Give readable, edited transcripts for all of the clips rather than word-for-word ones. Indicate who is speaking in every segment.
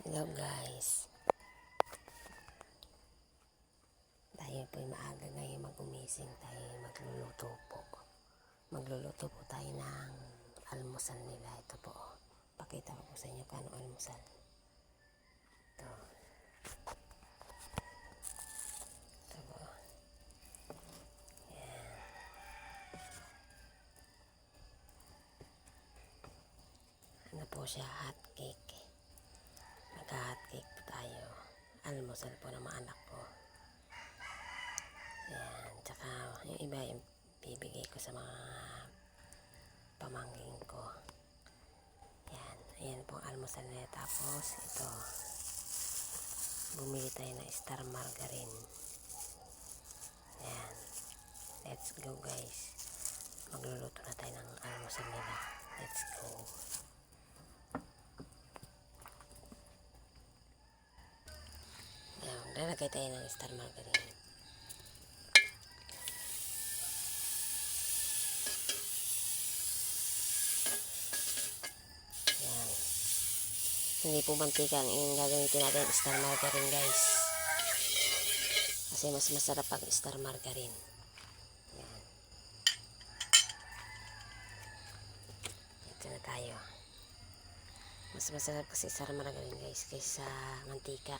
Speaker 1: Hello guys, tayo po'y maaga ngayon magumising. Tayo magluluto po tayo ng almusal nila. Ito po, pakita ko po sa inyo kung ano almusal ito. Ito po, yan. Ano po siya, hot cake. Magka-hot cake po tayo, almusal po ng mga anak ko. Yan, tsaka yung iba yung bibigay ko sa mga pamangkin ko. Yan, ayan po ang almusal nila. Tapos ito, bumili tayo ng Star Margarine. Yan, let's go guys, magluluto na tayo ng almusal nila. Let's go. Yan, lalagay tayo ng Star Margarine. Hindi po mantika ang gagamitin natin Star Margarine guys, kasi mas masarap ang Star Margarine. Yan. Ito na tayo. Mas masarap kasi Star Margarine guys kaysa mantika.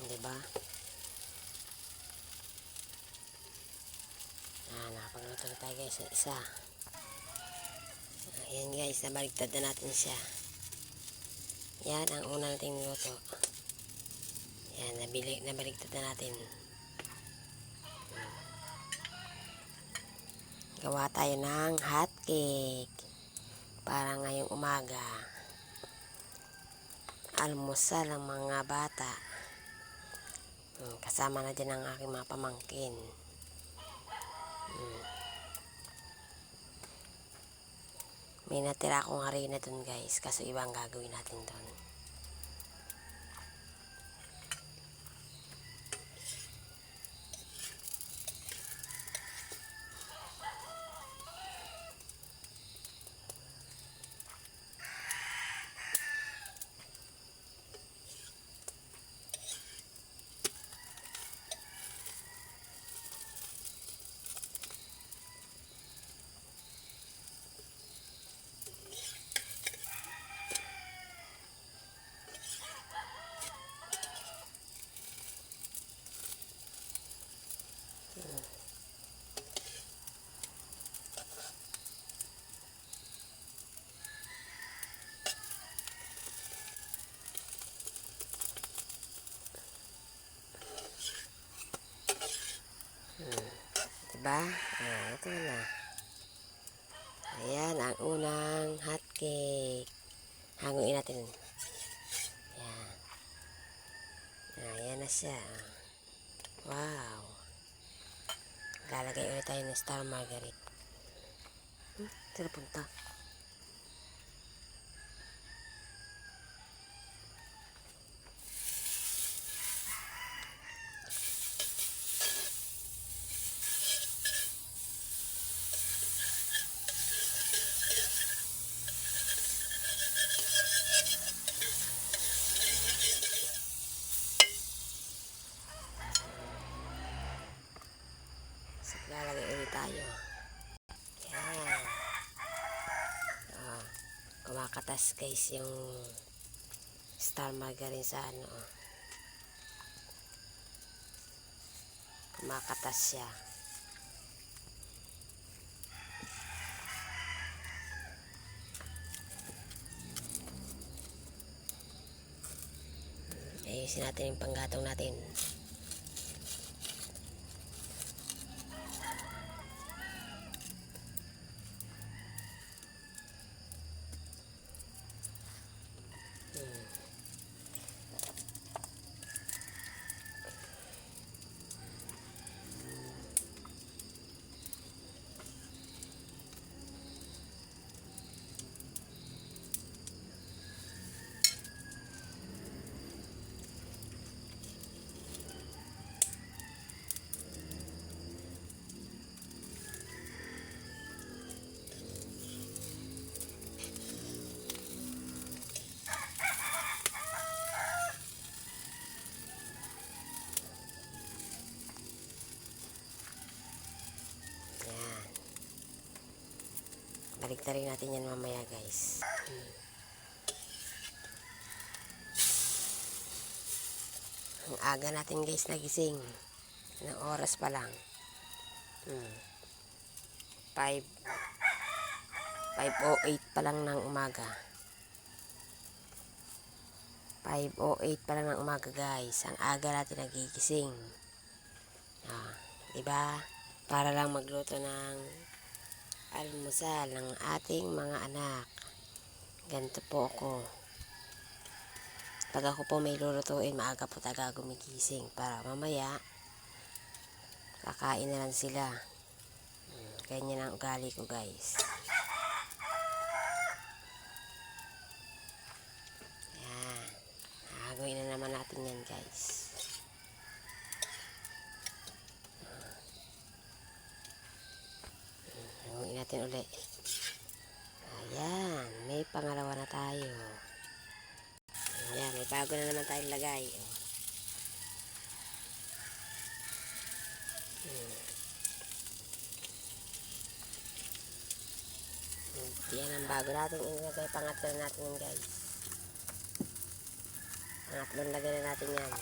Speaker 1: Diba? Nakapagluto na tayo guys ng isa. Ayan guys, nabaligtad na natin siya. Yan ang una nating niluto. Yan, nabaligtad na natin. Gawa tayo ng hot cake para ngayong umaga. Almusal ang mga bata. Kasama na din ang aking mga pamangkin. May natira akong harina dun guys, kaso ibang gagawin natin dun. Diba? Ito na. Ayan ang unang hot cake. Hanguin natin. Ayan. Ayan na siya. Wow. Lalagay ulit tayo ng Star Margarine. Saan punta? Lalagay ulit tayo. Yan. Kumakatas guys yung Star Margarine sa ano. Kumakatas siya. Ayusin natin yung panggatong natin. Baliktarin natin yan mamaya guys. Ang aga natin guys nagising. Ng oras pa lang. 5:08 pa lang ng umaga. 5:08 pa lang ng umaga guys. Ang aga natin nagigising. Diba? Para lang magluto ng almusal ng ating mga anak. Ganito po ako. Pag ako po may lulutuin, maaga po talaga gumigising. Para mamaya, kakain na lang sila. Ganyan ang ugali ko guys. Yan. Gagawin na naman natin yan guys. Gagawin natin ulit. Ayan. May pangalawa na tayo. Ayan. May bago na naman tayong lagay. Yan ang bago natin ilagay. Pangatlo natin yan guys. Pangatlong lagay na natin yan.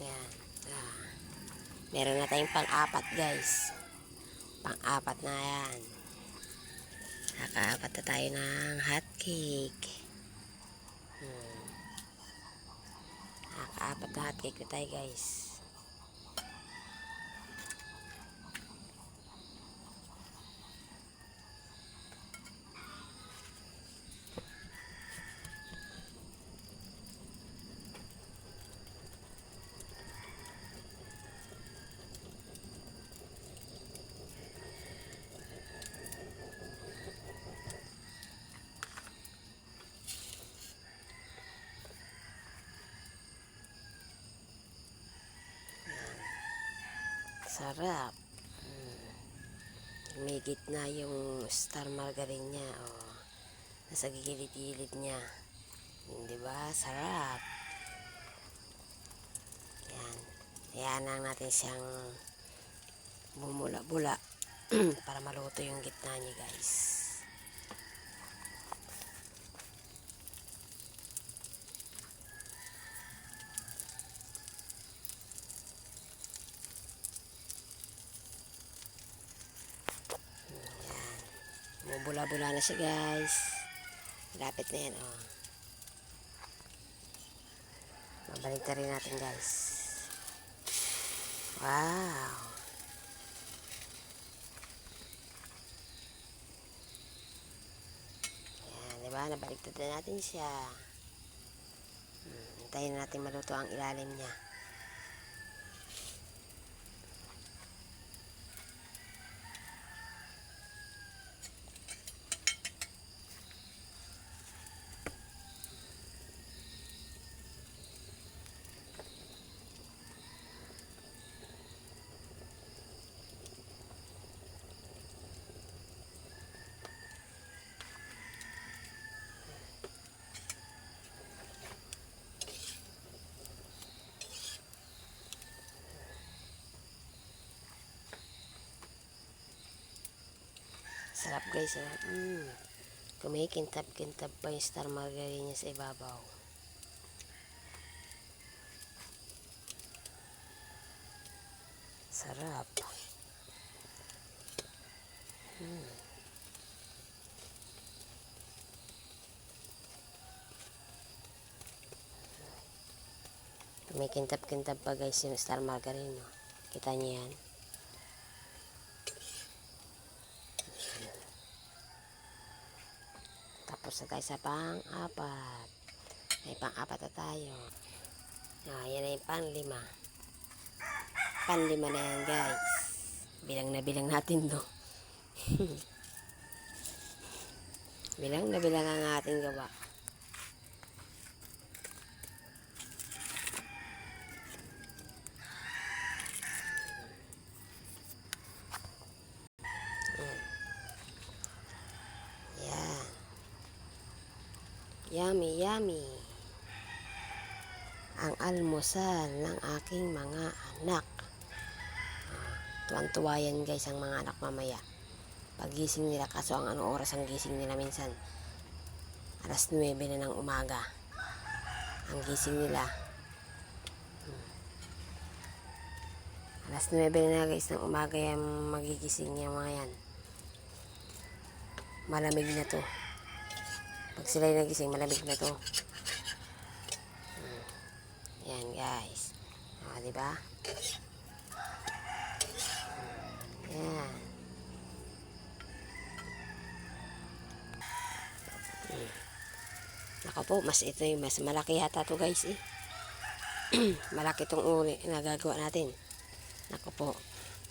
Speaker 1: Yan. Meron na tayong pang-apat guys. Pang-apat na yan. Nakaapat na tayo ng hot cake. Nakaapat na hot cake na tayo guys. Sarap. May gitna yung star margarine niya. Nasa gilid-gilid niya. Diba? Sarap. Yan. Hayaan lang natin siyang bumula-bula para maluto yung gitna niya guys. Bula-bula na siya guys. Lapit na yan Mabalik na rin natin guys. Wow. Yan, diba? Nabaliktad na natin siya. Hintayin natin maluto ang ilalim niya. Sarap guys. Kumikintab-kintab pa yung star margarine niya sa ibabaw. Sarap. Kumikintab-kintab pa guys yung star margarine. Kita niyo yan. Tapos na tayo sa pang-apat. May pang-apat na tayo. Yan na yung pang-lima. Pang-lima na yan guys. Bilang na bilang natin to. Bilang na bilang ang ating gawa. Yummy, yummy. Ang almusal ng aking mga anak. Tuwan-tuwa yan guys ang mga anak mamaya. Pagising nila, kaso ang anong oras ang gising nila minsan? Alas 9 na ng umaga. Ang gising nila. Alas 9 na guys ng umaga yan magigising yung mga yan. Malamig na to. Pag sila yung nagising, malamig na to. Yan guys. O, diba? Yan. Ako po, mas ito yung mas malaki yata to guys eh. Malaki tong uli na gagawa natin. Ako po,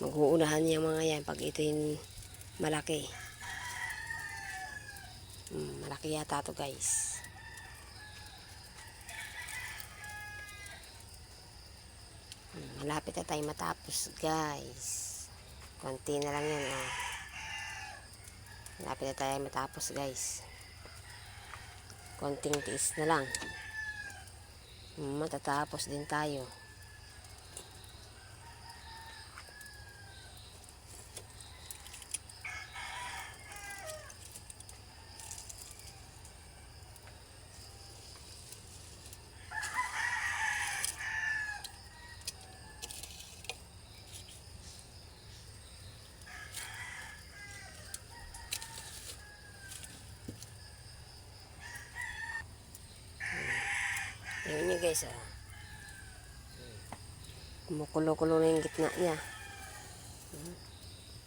Speaker 1: mag-uunahan yung mga yan pag ito yung malaki. Malaki yata to guys. Malapit na tayo matapos guys. Konti na lang yan oh. Malapit na tayo matapos guys. Konting tiis na lang. Matatapos din tayo. Tingnan nyo guys oh. Kumukulo-kulo na yung gitna niya.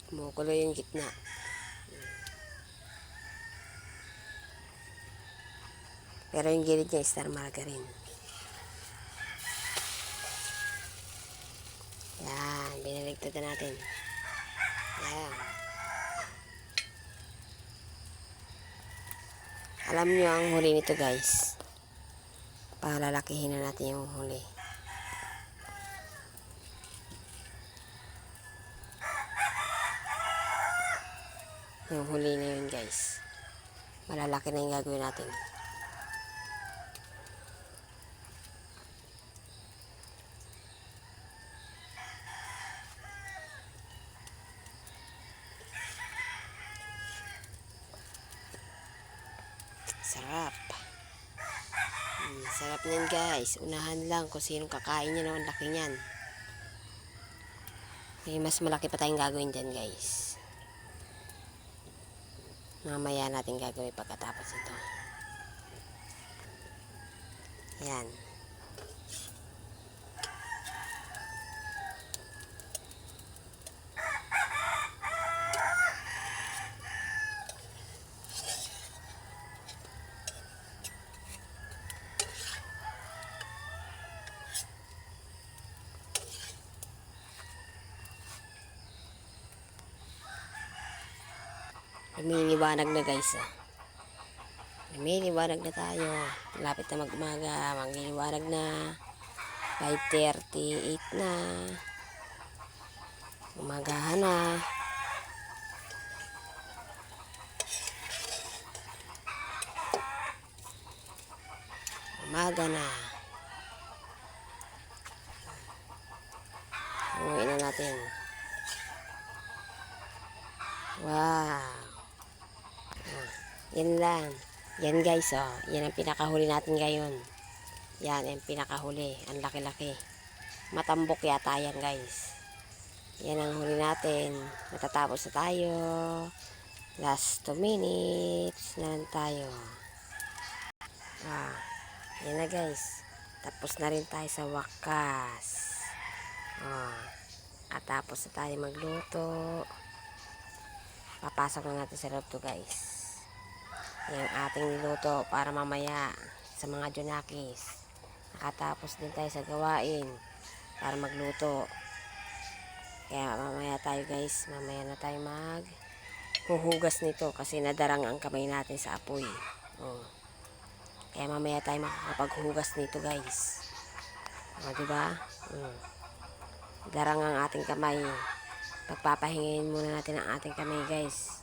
Speaker 1: Kumukulo yung gitna. Pero yung gilid niya star margarine. Yan, binaligtad na natin. Yan. Alam nyo ang huli nito guys. Palalakihin na natin yung huli. Yung huli na yun guys. Malalaki na yung gagawin natin. Sarap. Sarap niyan guys. Unahan lang kung sinong kakain niya naman laki niyan. May mas malaki pa tayong gagawin dyan guys. Mamaya natin gagawin pagkatapos ito. Yan. Lumiliwanag na guys oh. Lumiliwanag na tayo. Lapit na mag-umaga. Magliliwanag na. 5:38 na. Umagahan na. Umaga na. Uwi na natin. Wow. Yan lang. Yan guys oh. Yan ang pinakahuli natin ngayon. Yan ang pinakahuli. Ang laki-laki. Matambok yata yan guys. Yan ang huli natin. Matatapos na tayo. Last 2 minutes na lang tayo. Yan na guys. Tapos na rin tayo sa wakas. At tapos na tayo magluto. Papasok na natin sa loob to guys. Yung ating niluto para mamaya sa mga junakis. Nakatapos din tayo sa gawain para magluto. Kaya mamaya tayo guys, mamaya na tayo huhugas nito kasi nadarang ang kamay natin sa apoy. Kaya mamaya tayo makakapaghugas nito guys. Diba? Darang ang ating kamay. Pagpapahingin muna natin ang ating kamay guys.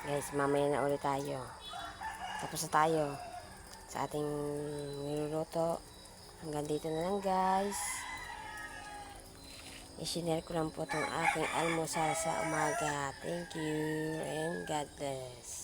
Speaker 1: Guys, mamaya na ulit tayo. Tapos na tayo sa ating niluluto. Hanggang dito na lang guys. I-share ko lang po itong aking almusal sa umaga. Thank you and God bless.